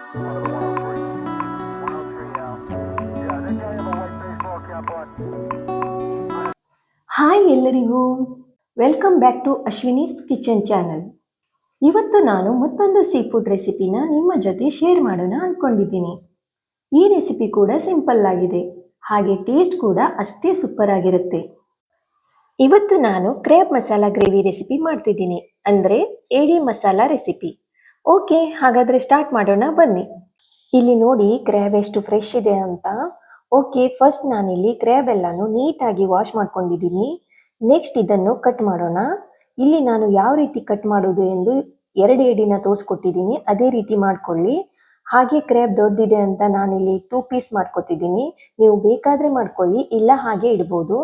Hi ಎಲ್ಲರಿಗೂ, welcome back to Ashwini's kitchen channel. ಇವತ್ತು ನಾನು ಮತ್ತೊಂದು ಸೀ ಫುಡ್ ರೆಸಿಪಿನ ನಿಮ್ಮ ಜೊತೆ ಶೇರ್ ಮಾಡೋಣ ಅಂದ್ಕೊಂಡಿದ್ದೀನಿ. ಈ ರೆಸಿಪಿ ಕೂಡ ಸಿಂಪಲ್ ಆಗಿದೆ, ಹಾಗೆ ಟೇಸ್ಟ್ ಕೂಡ ಅಷ್ಟೇ ಸೂಪರ್ ಆಗಿರುತ್ತೆ. ಇವತ್ತು ನಾನು ಕ್ರೇಬ್ ಮಸಾಲ ಗ್ರೇವಿ ರೆಸಿಪಿ ಮಾಡ್ತಿದ್ದೀನಿ, ಅಂದರೆ ಏಡಿ ಮಸಾಲ ರೆಸಿಪಿ. ಓಕೆ, ಹಾಗಾದರೆ ಸ್ಟಾರ್ಟ್ ಮಾಡೋಣ ಬನ್ನಿ. ಇಲ್ಲಿ ನೋಡಿ ಕ್ರ್ಯಾಬ್ ಎಷ್ಟು ಫ್ರೆಶ್ ಇದೆ ಅಂತ. ಓಕೆ, ಫಸ್ಟ್ ನಾನಿಲ್ಲಿ ಕ್ರ್ಯಾಬ್ ಎಲ್ಲಾನು ನೀಟಾಗಿ ವಾಶ್ ಮಾಡ್ಕೊಂಡಿದ್ದೀನಿ. ನೆಕ್ಸ್ಟ್ ಇದನ್ನು ಕಟ್ ಮಾಡೋಣ. ಇಲ್ಲಿ ನಾನು ಯಾವ ರೀತಿ ಕಟ್ ಮಾಡೋದು ಎಂದು 2 ಏಡಿನ ತೋರಿಸ್ಕೊಟ್ಟಿದ್ದೀನಿ, ಅದೇ ರೀತಿ ಮಾಡ್ಕೊಳ್ಳಿ. ಹಾಗೆ ಕ್ರ್ಯಾಬ್ ದೊಡ್ಡದಿದೆ ಅಂತ ನಾನಿಲ್ಲಿ 2 ಪೀಸ್ ಮಾಡ್ಕೊತಿದ್ದೀನಿ. ನೀವು ಬೇಕಾದರೆ ಮಾಡ್ಕೊಳ್ಳಿ, ಇಲ್ಲ ಹಾಗೆ ಇಡ್ಬೋದು.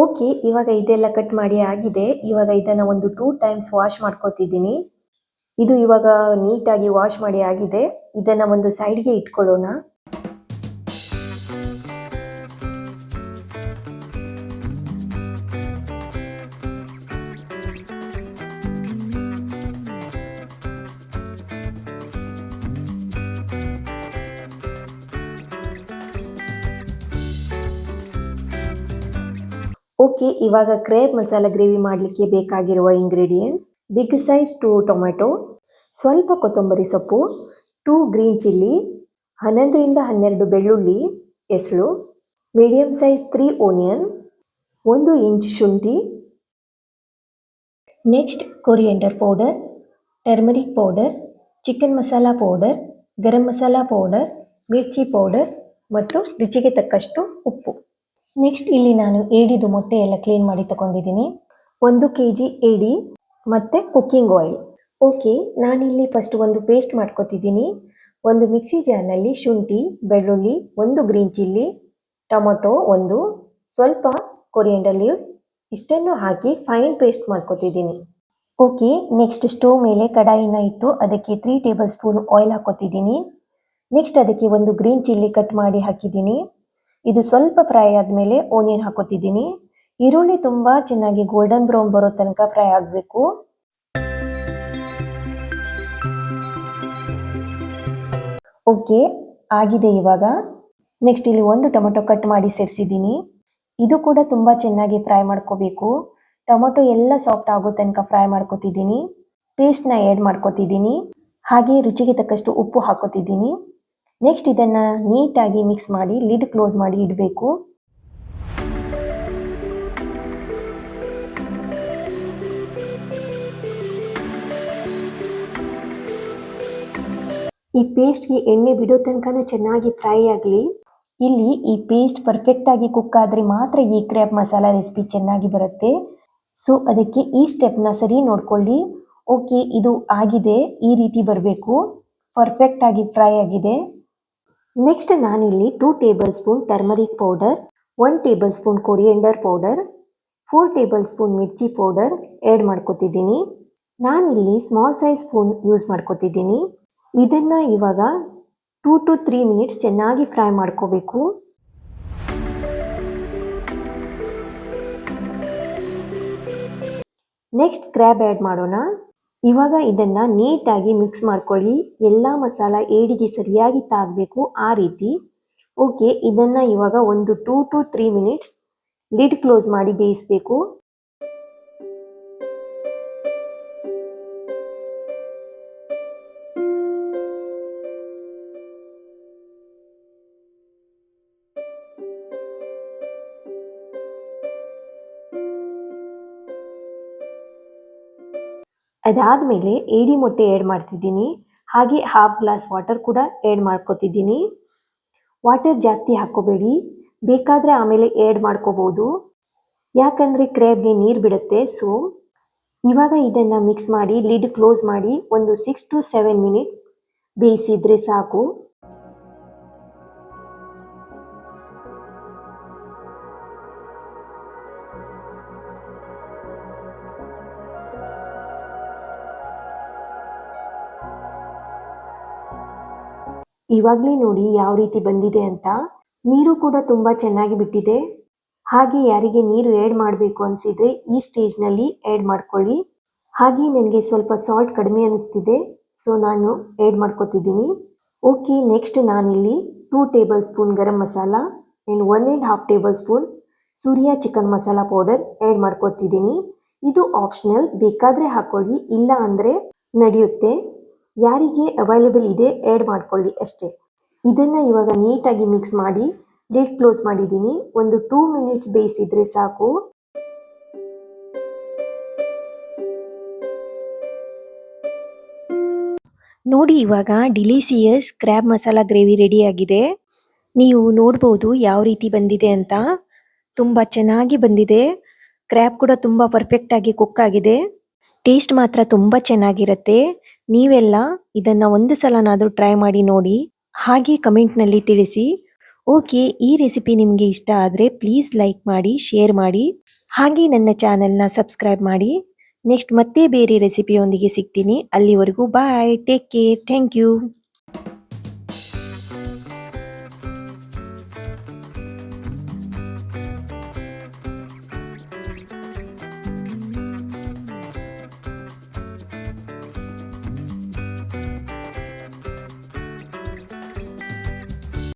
ಓಕೆ, ಇವಾಗ ಇದೆಲ್ಲ ಕಟ್ ಮಾಡಿ ಆಗಿದೆ. ಇವಾಗ ಇದನ್ನು ಒಂದು 2 ಟೈಮ್ಸ್ ವಾಶ್ ಮಾಡ್ಕೊತಿದ್ದೀನಿ. ಇದು ಇವಾಗ ನೀಟಾಗಿ ವಾಶ್ ಮಾಡಿ ಆಗಿದೆ. ಇದನ್ನು ಒಂದು ಸೈಡ್ಗೆ ಇಟ್ಕೊಳ್ಳೋಣ. ಓಕೆ, ಇವಾಗ ಕ್ರೇಬ್ ಮಸಾಲ ಗ್ರೇವಿ ಮಾಡಲಿಕ್ಕೆ ಬೇಕಾಗಿರುವ ಇಂಗ್ರೀಡಿಯೆಂಟ್ಸ್: ಬಿಗ್ ಸೈಜ್ 2 ಟೊಮೆಟೊ, ಸ್ವಲ್ಪ ಕೊತ್ತಂಬರಿ ಸೊಪ್ಪು, 2 ಗ್ರೀನ್ ಚಿಲ್ಲಿ, 11ರಿಂದ 12 ಬೆಳ್ಳುಳ್ಳಿ ಎಸಳು, ಮೀಡಿಯಂ ಸೈಜ್ 3 ಓನಿಯನ್, 1 ಇಂಚ್ ಶುಂಠಿ. Next coriander powder, turmeric powder, chicken masala powder, garam masala powder, mirchi powder ಮತ್ತು ರುಚಿಗೆ ತಕ್ಕಷ್ಟು ಉಪ್ಪು. ನೆಕ್ಸ್ಟ್ ಇಲ್ಲಿ ನಾನು ಏಡಿದು ಮೊಟ್ಟೆ ಎಲ್ಲ ಕ್ಲೀನ್ ಮಾಡಿ ತಗೊಂಡಿದ್ದೀನಿ. 1 kg ಏಡಿ ಮತ್ತು ಕುಕ್ಕಿಂಗ್ ಆಯಿಲ್. ಓಕೆ, ನಾನಿಲ್ಲಿ ಫಸ್ಟ್ ಒಂದು ಪೇಸ್ಟ್ ಮಾಡ್ಕೊತಿದ್ದೀನಿ. ಒಂದು ಮಿಕ್ಸಿ ಜಾರ್ನಲ್ಲಿ ಶುಂಠಿ, ಬೆಳ್ಳುಳ್ಳಿ, 1 ಗ್ರೀನ್ ಚಿಲ್ಲಿ, ಟೊಮೊಟೊ 1, ಸ್ವಲ್ಪ ಕೊರಿಯಂಡರ್ ಲೀವ್ಸ್ ಇಷ್ಟನ್ನು ಹಾಕಿ ಫೈನ್ ಪೇಸ್ಟ್ ಮಾಡ್ಕೊತಿದ್ದೀನಿ. ಓಕೆ, ನೆಕ್ಸ್ಟ್ ಸ್ಟೋವ್ ಮೇಲೆ ಕಡಾಯಿನ ಇಟ್ಟು ಅದಕ್ಕೆ 3 ಟೇಬಲ್ ಸ್ಪೂನ್ ಆಯಿಲ್ ಹಾಕೋತಿದ್ದೀನಿ. ನೆಕ್ಸ್ಟ್ ಅದಕ್ಕೆ 1 ಗ್ರೀನ್ ಚಿಲ್ಲಿ ಕಟ್ ಮಾಡಿ ಹಾಕಿದ್ದೀನಿ. ಇದು ಸ್ವಲ್ಪ ಫ್ರೈ ಆದಮೇಲೆ ಓನಿಯನ್ ಹಾಕೋತಿದ್ದೀನಿ. ಈರುಳ್ಳಿ ತುಂಬ ಚೆನ್ನಾಗಿ ಗೋಲ್ಡನ್ ಬ್ರೌನ್ ಬರೋ ತನಕ ಫ್ರೈ ಆಗಬೇಕು. ಓಕೆ, ಆಗಿದೆ ಇವಾಗ. ನೆಕ್ಸ್ಟ್ ಇಲ್ಲಿ 1 ಟೊಮೆಟೊ ಕಟ್ ಮಾಡಿ ಸೇರಿಸಿದ್ದೀನಿ. ಇದು ಕೂಡ ತುಂಬ ಚೆನ್ನಾಗಿ ಫ್ರೈ ಮಾಡ್ಕೋಬೇಕು. ಟೊಮೆಟೊ ಎಲ್ಲ ಸಾಫ್ಟ್ ಆಗೋ ತನಕ ಫ್ರೈ ಮಾಡ್ಕೋತಿದ್ದೀನಿ. ಪೇಸ್ಟ್ನ ಆ್ಯಡ್ ಮಾಡ್ಕೋತಿದ್ದೀನಿ. ಹಾಗೆ ರುಚಿಗೆ ತಕ್ಕಷ್ಟು ಉಪ್ಪು ಹಾಕೋತಿದ್ದೀನಿ. ನೆಕ್ಸ್ಟ್ ಇದನ್ನು ನೀಟಾಗಿ ಮಿಕ್ಸ್ ಮಾಡಿ ಲಿಡ್ ಕ್ಲೋಸ್ ಮಾಡಿ ಇಡಬೇಕು. ಈ ಪೇಸ್ಟ್ಗೆ ಎಣ್ಣೆ ಬಿಡೋ ತನಕನೂ ಚೆನ್ನಾಗಿ ಫ್ರೈ ಆಗಲಿ. ಇಲ್ಲಿ ಈ ಪೇಸ್ಟ್ ಪರ್ಫೆಕ್ಟಾಗಿ ಕುಕ್ ಆದರೆ ಮಾತ್ರ ಈ ಕ್ರ್ಯಾಬ್ ಮಸಾಲ ರೆಸಿಪಿ ಚೆನ್ನಾಗಿ ಬರುತ್ತೆ. ಸೊ ಅದಕ್ಕೆ ಈ ಸ್ಟೆಪ್ನ ಸರಿ ನೋಡ್ಕೊಳ್ಳಿ. ಓಕೆ, ಇದು ಆಗಿದೆ, ಈ ರೀತಿ ಬರಬೇಕು, ಪರ್ಫೆಕ್ಟಾಗಿ ಫ್ರೈ ಆಗಿದೆ. ನೆಕ್ಸ್ಟ್ ನಾನಿಲ್ಲಿ 2 tablespoon turmeric powder, 1 tablespoon coriander powder, 4 tablespoon mirchi powder add ಮಾಡ್ಕೊತಿದ್ದೀನಿ. ನಾನಿಲ್ಲಿ ಸ್ಮಾಲ್ ಸೈಜ್ ಸ್ಪೂನ್ ಯೂಸ್ ಮಾಡ್ಕೊತಿದ್ದೀನಿ. ಇದನ್ನು ಇವಾಗ 2 to 3 ಮಿನಿಟ್ಸ್ ಚೆನ್ನಾಗಿ ಫ್ರೈ ಮಾಡ್ಕೋಬೇಕು. ನೆಕ್ಸ್ಟ್ ಕ್ರ್ಯಾಬ್ ಆ್ಯಡ್ ಮಾಡೋಣ. ಇವಾಗ ಇದನ್ನು ನೀಟಾಗಿ ಮಿಕ್ಸ್ ಮಾಡ್ಕೊಳ್ಳಿ. ಎಲ್ಲ ಮಸಾಲ ಏಡಿಗೆ ಸರಿಯಾಗಿ ತಾಗಬೇಕು, ಆ ರೀತಿ. ಓಕೆ, ಇದನ್ನು ಇವಾಗ ಒಂದು 2 to 3 ಮಿನಿಟ್ಸ್ ಲಿಡ್ ಕ್ಲೋಸ್ ಮಾಡಿ ಬೇಯಿಸಬೇಕು. ಅದಾದಮೇಲೆ ಏಡಿ ಮೊಟ್ಟೆ ಆ್ಯಡ್ ಮಾಡ್ತಿದ್ದೀನಿ. ಹಾಗೆ ಹಾಫ್ ಗ್ಲಾಸ್ ವಾಟರ್ ಕೂಡ ಆ್ಯಡ್ ಮಾಡ್ಕೊತಿದ್ದೀನಿ. ವಾಟರ್ ಜಾಸ್ತಿ ಹಾಕೋಬೇಡಿ, ಬೇಕಾದರೆ ಆಮೇಲೆ ಆ್ಯಡ್ ಮಾಡ್ಕೋಬೋದು, ಯಾಕಂದರೆ ಕ್ರ್ಯಾಬ್ಗೆ ನೀರು ಬಿಡುತ್ತೆ. ಸೊ ಇವಾಗ ಇದನ್ನು ಮಿಕ್ಸ್ ಮಾಡಿ ಲಿಡ್ ಕ್ಲೋಸ್ ಮಾಡಿ ಒಂದು 6 to 7 ಮಿನಿಟ್ಸ್ ಬೇಯಿಸಿದರೆ ಸಾಕು. ಇವಾಗಲೇ ನೋಡಿ ಯಾವ ರೀತಿ ಬಂದಿದೆ ಅಂತ. ನೀರು ಕೂಡ ತುಂಬ ಚೆನ್ನಾಗಿ ಬಿಟ್ಟಿದೆ. ಹಾಗೆ ಯಾರಿಗೆ ನೀರು ಆ್ಯಡ್ ಮಾಡಬೇಕು ಅನಿಸಿದರೆ ಈ ಸ್ಟೇಜ್ನಲ್ಲಿ ಆ್ಯಡ್ ಮಾಡ್ಕೊಳ್ಳಿ. ಹಾಗೆ ನನಗೆ ಸ್ವಲ್ಪ ಸಾಲ್ಟ್ ಕಡಿಮೆ ಅನ್ನಿಸ್ತಿದೆ, ಸೊ ನಾನು ಆ್ಯಡ್ ಮಾಡ್ಕೊತಿದ್ದೀನಿ. ಓಕೆ, ನೆಕ್ಸ್ಟ್ ನಾನಿಲ್ಲಿ 2 tablespoon garam masala and 1.5 tablespoon Surya chicken masala powder add ಮಾಡ್ಕೊತಿದ್ದೀನಿ. ಇದು ಆಪ್ಷನಲ್, ಬೇಕಾದರೆ ಹಾಕ್ಕೊಳ್ಳಿ, ಇಲ್ಲ ಅಂದರೆ ನಡೆಯುತ್ತೆ. ಯಾರಿಗೆ ಅವೈಲೇಬಲ್ ಇದೆ ಆ್ಯಡ್ ಮಾಡ್ಕೊಳ್ಳಿ ಅಷ್ಟೇ. ಇದನ್ನು ಇವಾಗ ನೀಟಾಗಿ ಮಿಕ್ಸ್ ಮಾಡಿ ಲಿಡ್ ಕ್ಲೋಸ್ ಮಾಡಿದ್ದೀನಿ. ಒಂದು 2 ಮಿನಿಟ್ಸ್ ಬೇಯಿಸಿದರೆ ಸಾಕು. ನೋಡಿ, ಇವಾಗ ಡಿಲಿಸಿಯಸ್ ಕ್ರ್ಯಾಬ್ ಮಸಾಲ ಗ್ರೇವಿ ರೆಡಿಯಾಗಿದೆ. ನೀವು ನೋಡ್ಬೋದು ಯಾವ ರೀತಿ ಬಂದಿದೆ ಅಂತ. ತುಂಬ ಚೆನ್ನಾಗಿ ಬಂದಿದೆ. ಕ್ರ್ಯಾಬ್ ಕೂಡ ತುಂಬ ಪರ್ಫೆಕ್ಟಾಗಿ ಕುಕ್ ಆಗಿದೆ. ಟೇಸ್ಟ್ ಮಾತ್ರ ತುಂಬ ಚೆನ್ನಾಗಿರುತ್ತೆ. ನೀವೆಲ್ಲ ಇದನ್ನು ಒಂದು ಸಲನಾದರೂ ಟ್ರೈ ಮಾಡಿ ನೋಡಿ, ಹಾಗೆ ಕಮೆಂಟ್ನಲ್ಲಿ ತಿಳಿಸಿ. ಓಕೆ, ಈ ರೆಸಿಪಿ ನಿಮಗೆ ಇಷ್ಟ ಆದರೆ ಪ್ಲೀಸ್ ಲೈಕ್ ಮಾಡಿ, ಶೇರ್ ಮಾಡಿ, ಹಾಗೆ ನನ್ನ ಚಾನೆಲ್ನ ಸಬ್ಸ್ಕ್ರೈಬ್ ಮಾಡಿ. ನೆಕ್ಸ್ಟ್ ಮತ್ತೆ ಬೇರೆ ರೆಸಿಪಿಯೊಂದಿಗೆ ಸಿಗ್ತೀನಿ. ಅಲ್ಲಿವರೆಗೂ ಬಾಯ್, ಟೇಕ್ ಕೇರ್, ಥ್ಯಾಂಕ್ ಯು.